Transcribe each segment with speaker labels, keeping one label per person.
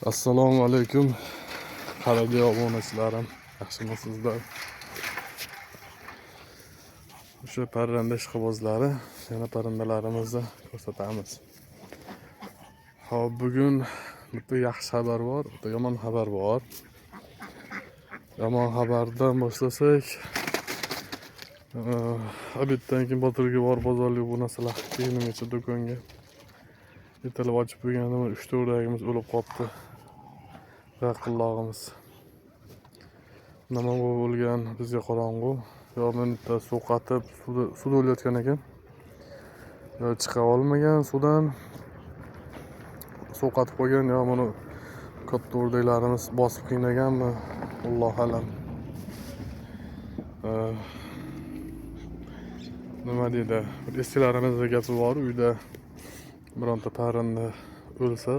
Speaker 1: Assalomu alaykum radio obunachilarim, yaxshimisizlar? O'sha parranda ishqibozlari yana parrandalarimizni ko'rsatamiz. Hop, bugun bitta yaxshi xabar bor, bitta yomon xabar bor. Yomon xabardan boshlasak, obeddan keyin Botirga bor bozorlik bu narsalar kiyinimgacha do'konga yetilib ochib qo'ygandim, 3 ta o'rdagimiz o'lib qolibdi. Qillog'imiz nima bo'lgan, bizga qorong'u. Yo minutda suv qatib, suvda o'layotgan ekan. Yo chiqa olmagan suvdan. Suv qatib qolgan, yo buni katta o'rdaklarimiz bosib qiynaganmi? Alloh alam. Nima deydi? Eskilarimizda gapi bor, uyda bironta parranda o'lsa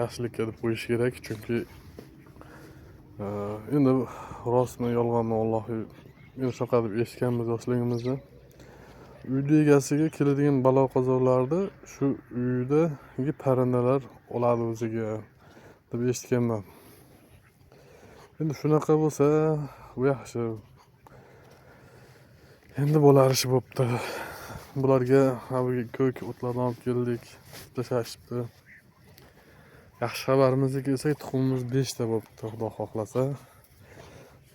Speaker 1: yaxshilikka deb qo'yish kerak, chunki endi rostmi yolg'onmi Allohu men shunaqa deb eshitganmiz yoshligimizda. Uyda egasiga keladigan balo qazonlarda shu uydagi parrandalar oladi o'ziga deb eshitganman. Endi shunaqa bo'lsa, bu yaxshi. Endi bo'lar ish bo'pti. Bularga ko'k o'tlardan olib keldik, tashlashibdi. Yaxshi xabarimizga kelsak, tuxumimiz 5 ta bo'pti, xudo xohlasa.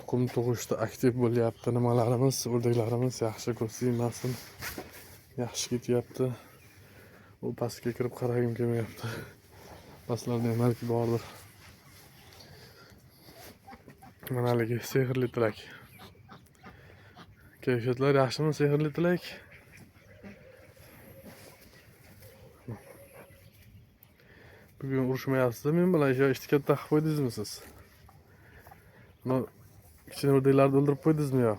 Speaker 1: Tuxum tug'ishda aktiv bo'lyapti, nimalarimiz, o'rdaklarimiz yaxshi ko'rsatmasin. Yaxshi ketyapti. U pastga kirib qaragim kelmayapti. Pastlarda balki bordir. Manaligi sehrli tilak. Kayfiyatlar yaxshimi, sehrli tilak? Bugun urushmayapsiz, men bilan ishtikatda qilib qo'ydingizmi siz? Mana kichkina o'rdaklarni o'ldirib qo'ydingizmi yo?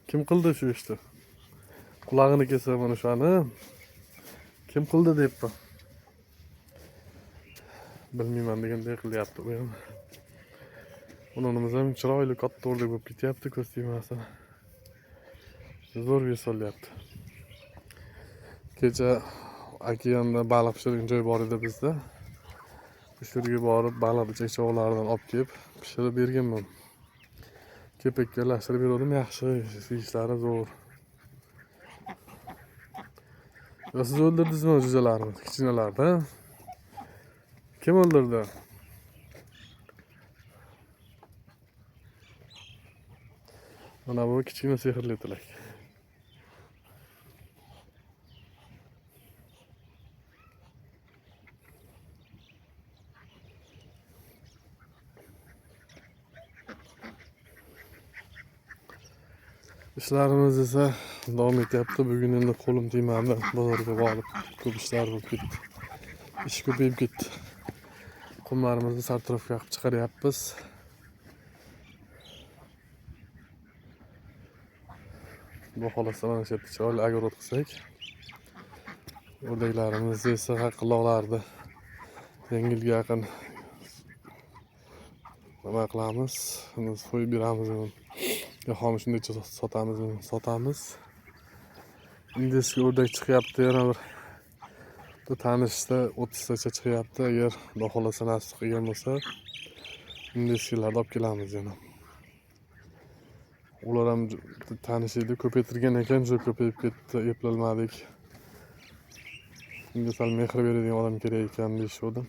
Speaker 1: Kim qildi shu ishni? Qulog'ini kelsa mana shuni. Kim qildi deyapman. Bilmayman deganday qilyapti u ham. Unimiz ham chiroyli katta o'rdak bo'lib ketyapti, ko'z tegmasin. Zo'r solyapti. Kecha okeanda baliq pishirgan joy bor edi bizda. O'sha yerga borib baliq ichakchoqlaridan olib kelib pishirib berganman. Kepakka lashtirib berdim, yaxshi, ishlari zo'r. Va siz o'ldirdingizmi jo'jalarni, kichkinalarni? Kim o'ldirdi? Mana bu kichkina sehrli tilak. İşlerimiz ise davom etyapti. Bugun endi qo'lim tegmadi, bozorga borib ko'p ishlar bo'lib ketdi. Ish ko'payib ketdi. Qumlarimizni sartaroshga qilib chiqaryapmiz. Bu xohlasa mana shu yerda chiroyli огород qilsak, o'rdaklarimiz esa qilloqlarni yengilga yaqin nima qilamiz, so'yib beramiz. Yo'qmi shunday sotamiz. Indiyskiy o'rdak chiqyapti, yana bir tanishda 30 tacha chiqyapti. Agar Xudo xolasa nasib qilgan bo'lsa, indiyskiylarni olib kelamiz yana. Ular ham tanish edi, ko'paytirgan ekan, juda ko'payib ketdi, eplolmadik. Unga sal mehr beradigan odam kerak ekan deyishdi.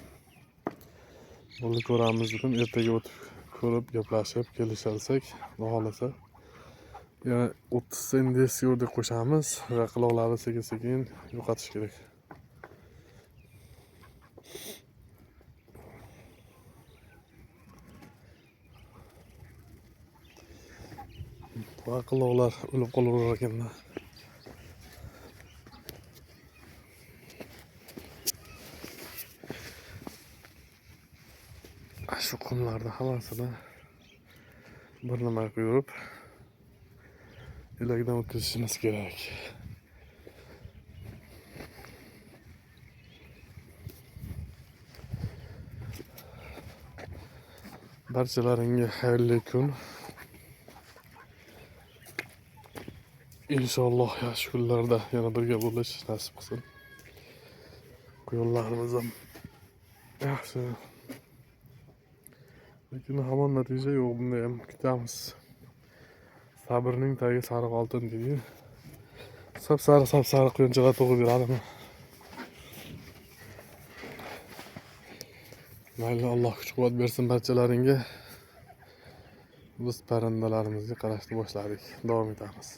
Speaker 1: Buni ko'ramiz dedim, ertaga o'tib ko'rib gaplashib kelishsak, Xudo xolasa yana 30 ta indiyskiy o'rdak qo'shamiz va quloqlarni sekin-sekin yo'qotish kerak. Va quloqlar o'lib qolaverar ekanda. Shu qumlarni hammasini bir nima qo'yib elakdan o'tkazishimiz kerak. Barchalaringga xayrli kun. İnşallah yaxshi kunlarda yana birga bo'lish nasib qilsin. Yo'llarimiz ham Yaxshi. Lekin hamon natija yo'q, bunda ham kutamiz. Sabrning tagi sariq oltin deydi. Sap-sariq quyunchalar tug'ib beradimi? Mayli, Alloh kuch-quvvat bersin barchalaringga. Biz parrandalarimizga qarashni boshladik. Davom etamiz.